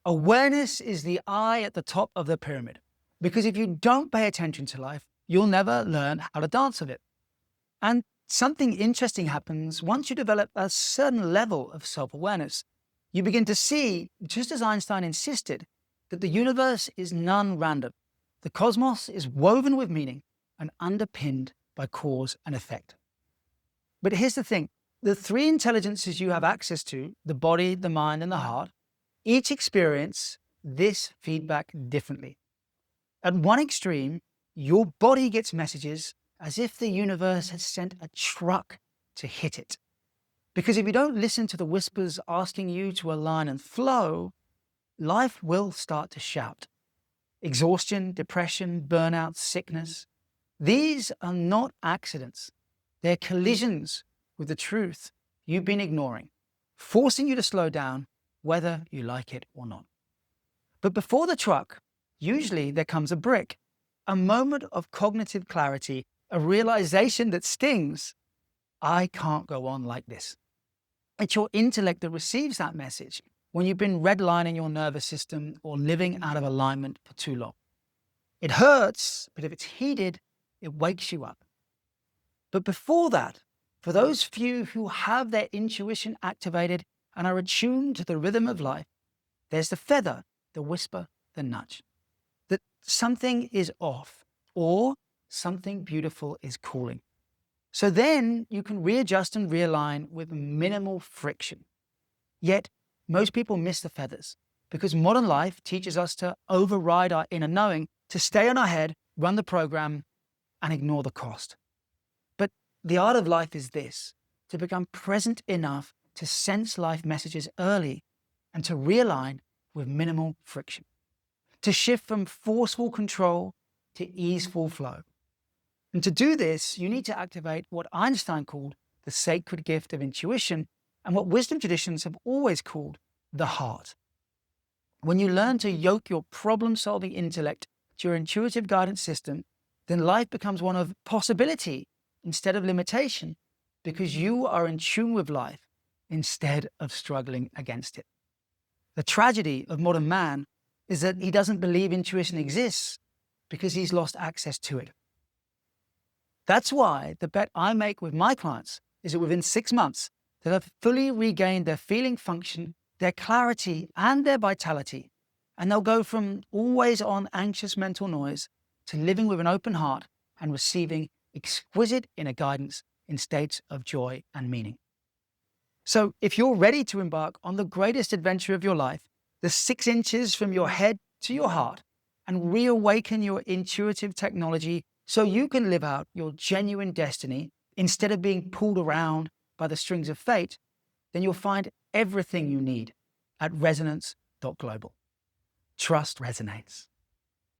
Awareness is the eye at the top of the pyramid. Because if you don't pay attention to life, you'll never learn how to dance with it. And something interesting happens once you develop a certain level of self awareness. You begin to see, just as Einstein insisted, that the universe is non random. The cosmos is woven with meaning and underpinned by cause and effect. But here's the thing, the three intelligences you have access to, the body, the mind, and the heart, each experience this feedback differently. At one extreme, your body gets messages as if the universe had sent a truck to hit it. Because if you don't listen to the whispers asking you to align and flow, life will start to shout. Exhaustion, depression, burnout, sickness. These are not accidents. They're collisions with the truth you've been ignoring, forcing you to slow down whether you like it or not. But before the truck, usually there comes a brick, a moment of cognitive clarity, a realization that stings. I can't go on like this. It's your intellect that receives that message when you've been redlining your nervous system or living out of alignment for too long. It hurts, but if it's heeded, it wakes you up. But before that, for those few who have their intuition activated and are attuned to the rhythm of life, there's the feather, the whisper, the nudge, that something is off or something beautiful is calling. So then you can readjust and realign with minimal friction. Yet most people miss the feathers because modern life teaches us to override our inner knowing, to stay on our head, run the program, and ignore the cost. But the art of life is this, to become present enough to sense life messages early and to realign with minimal friction, to shift from forceful control to easeful flow. And to do this, you need to activate what Einstein called the sacred gift of intuition and what wisdom traditions have always called the heart. When you learn to yoke your problem-solving intellect to your intuitive guidance system, then life becomes one of possibility instead of limitation, because you are in tune with life instead of struggling against it. The tragedy of modern man is that he doesn't believe intuition exists because he's lost access to it. That's why the bet I make with my clients is that within 6 months, they'll have fully regained their feeling function, their clarity, and their vitality. And they'll go from always on anxious mental noise to living with an open heart and receiving exquisite inner guidance in states of joy and meaning. So if you're ready to embark on the greatest adventure of your life, the 6 inches from your head to your heart, and reawaken your intuitive technology so you can live out your genuine destiny instead of being pulled around by the strings of fate, then you'll find everything you need at resonance.global. Trust resonates.